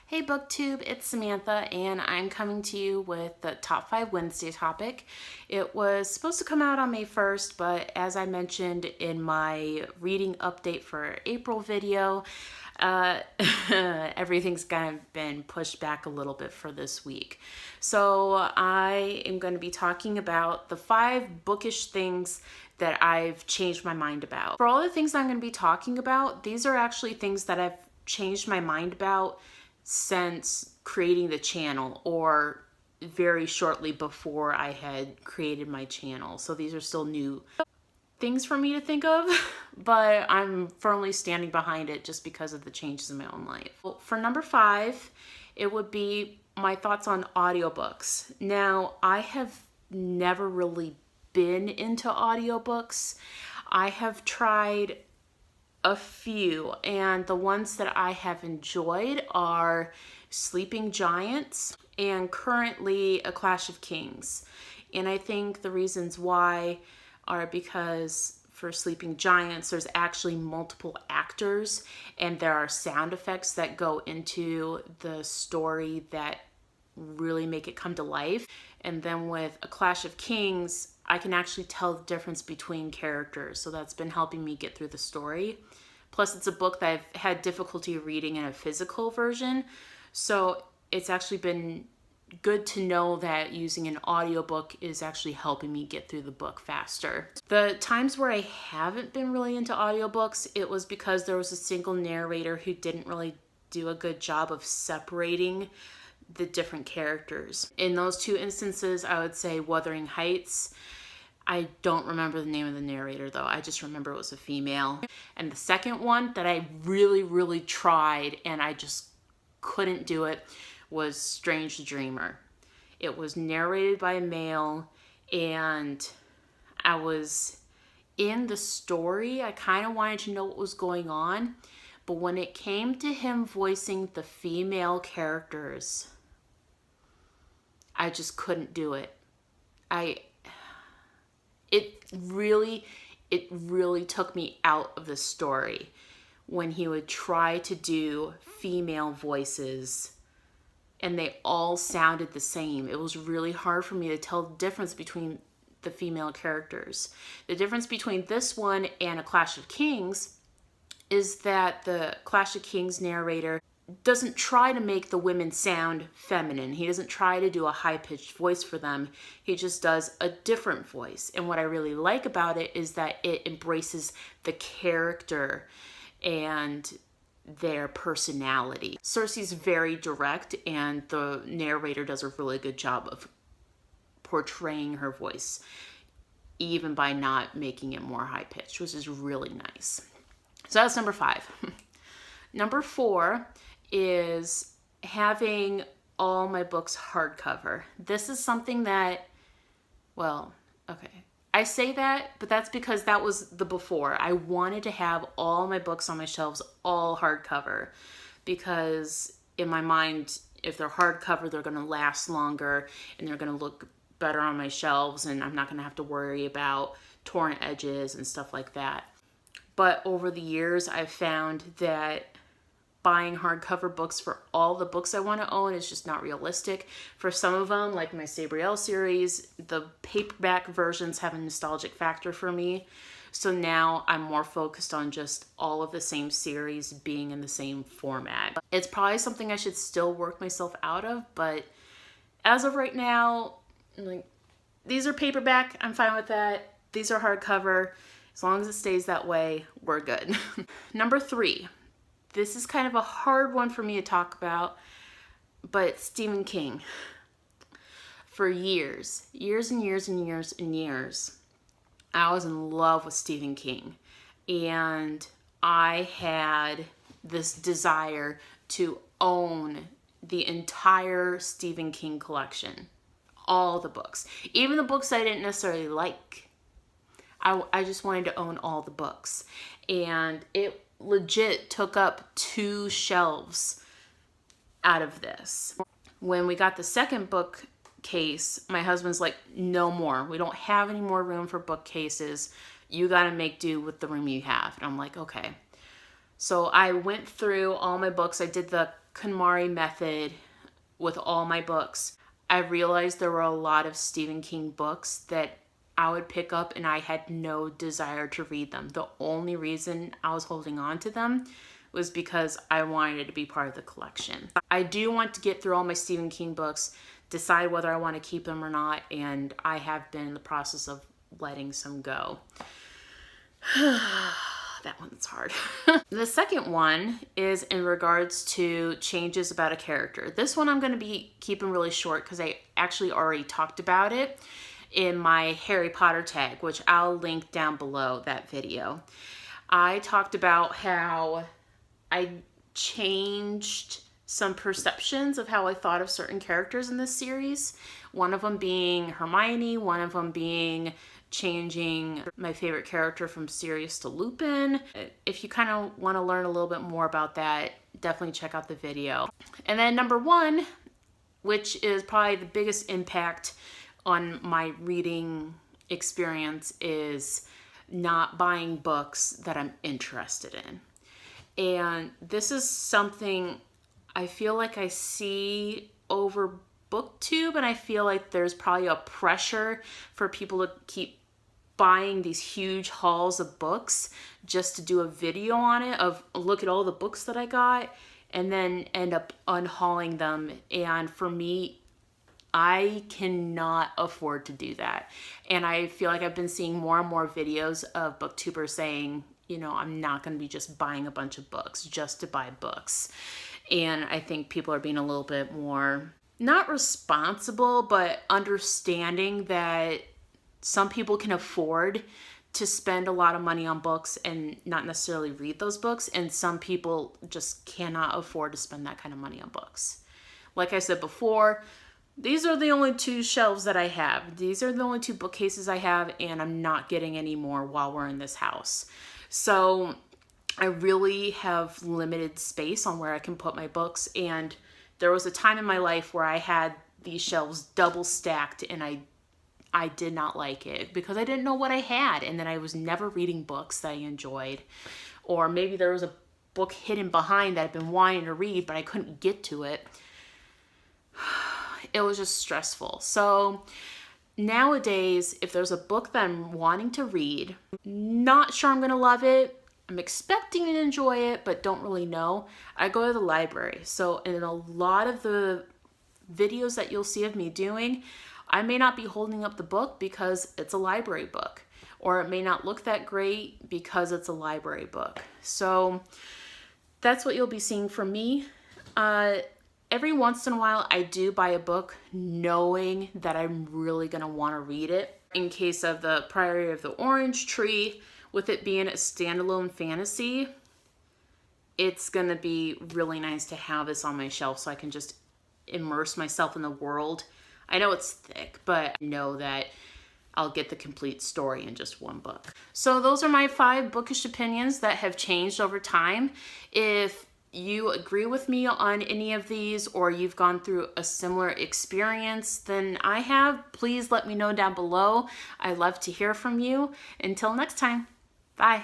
Hey BookTube, it's Samantha and I'm coming to you with the Top 5 Wednesday topic. It was supposed to come out on May 1st, but as I mentioned in my reading update for April video, everything's kind of been pushed back a little bit for this week. So I am going to be talking about the 5 bookish things that I've changed my mind about. For all the things I'm going to be talking about, these are actually things that I've changed my mind about since creating the channel, or very shortly before I had created my channel. So these are still new things for me to think of, but I'm firmly standing behind it just because of the changes in my own life. Well, for number 5, it would be my thoughts on audiobooks. Now, I have never really been into audiobooks. I have tried a few, and the ones that I have enjoyed are Sleeping Giants and currently A Clash of Kings. And I think the reasons why are because for Sleeping Giants, there's actually multiple actors and there are sound effects that go into the story that really make it come to life. And then with A Clash of Kings, I can actually tell the difference between characters. So that's been helping me get through the story. Plus, it's a book that I've had difficulty reading in a physical version. So it's actually been good to know that using an audiobook is actually helping me get through the book faster. The times where I haven't been really into audiobooks, it was because there was a single narrator who didn't really do a good job of separating the different characters. In those 2 instances, I would say Wuthering Heights. I don't remember the name of the narrator though. I just remember it was a female. And the second one that I really tried and I just couldn't do it was Strange Dreamer. It was narrated by a male and I was in the story. I kind of wanted to know what was going on. But when it came to him voicing the female characters, I just couldn't do it. It really took me out of the story when he would try to do female voices and they all sounded the same. It was really hard for me to tell the difference between the female characters. The difference between this one and A Clash of Kings is that the Clash of Kings narrator doesn't try to make the women sound feminine. He doesn't try to do a high-pitched voice for them. He just does a different voice. And what I really like about it is that it embraces the character and their personality. Cersei's very direct and the narrator does a really good job of portraying her voice, even by not making it more high-pitched, which is really nice. So that's number 5. Number 4 is having all my books hardcover. This is something that, well, okay. I say that, but that's because that was the before. I wanted to have all my books on my shelves all hardcover because in my mind, if they're hardcover, they're going to last longer and they're going to look better on my shelves and I'm not going to have to worry about torn edges and stuff like that. But over the years, I've found that buying hardcover books for all the books I want to own is just not realistic. For some of them, like my Sabriel series, the paperback versions have a nostalgic factor for me. So now I'm more focused on just all of the same series being in the same format. It's probably something I should still work myself out of, but as of right now, like, these are paperback, I'm fine with that. These are hardcover. As long as it stays that way, we're good. Number 3. This is kind of a hard one for me to talk about, but Stephen King. For years, I was in love with Stephen King. And I had this desire to own the entire Stephen King collection. All the books. Even the books I didn't necessarily like. I just wanted to own all the books. And it legit took up 2 shelves out of this. When we got the second bookcase, my husband's like, no more. We don't have any more room for bookcases. You got to make do with the room you have. And I'm like, okay. So I went through all my books. I did the KonMari method with all my books, I realized there were a lot of Stephen King books that I would pick up and I had no desire to read them. The only reason I was holding on to them was because I wanted it to be part of the collection. I do want to get through all my Stephen King books, decide whether I want to keep them or not, and I have been in the process of letting some go. That one's hard. The second one is in regards to changes about a character. This one I'm going to be keeping really short because I actually already talked about it in my Harry Potter tag, which I'll link down below that video. I talked about how I changed some perceptions of how I thought of certain characters in this series. One of them being Hermione, one of them being changing my favorite character from Sirius to Lupin. If you kind of want to learn a little bit more about that, definitely check out the video. And then number one, which is probably the biggest impact on my reading experience, is not buying books that I'm interested in. And this is something I feel like I see over BookTube, and I feel like there's probably a pressure for people to keep buying these huge hauls of books just to do a video on it of look at all the books that I got, and then end up unhauling them. And for me, I cannot afford to do that. And I feel like I've been seeing more and more videos of booktubers saying, you know, I'm not going to be just buying a bunch of books just to buy books. And I think people are being a little bit more, not responsible, but understanding that some people can afford to spend a lot of money on books and not necessarily read those books. And some people just cannot afford to spend that kind of money on books. Like I said before, these are the only two shelves that I have. These are the only two bookcases I have, and I'm not getting any more while we're in this house. So I really have limited space on where I can put my books. And there was a time in my life where I had these shelves double stacked, and I did not like it because I didn't know what I had. And then I was never reading books that I enjoyed. Or maybe there was a book hidden behind that I've been wanting to read, but I couldn't get to it. It was just stressful. So nowadays, if there's a book that I'm wanting to read, not sure I'm going to love it, I'm expecting to enjoy it, but don't really know, I go to the library. So in a lot of the videos that you'll see of me doing, I may not be holding up the book because it's a library book, or it may not look that great because it's a library book. So that's what you'll be seeing from me. Every once in a while, I do buy a book knowing that I'm really going to want to read it. In case of the Priory of the Orange Tree, with it being a standalone fantasy, it's going to be really nice to have this on my shelf so I can just immerse myself in the world. I know it's thick, but I know that I'll get the complete story in just one book. So those are my 5 bookish opinions that have changed over time. If you agree with me on any of these, or you've gone through a similar experience than I have, please let me know down below. I love to hear from you. Until next time, bye.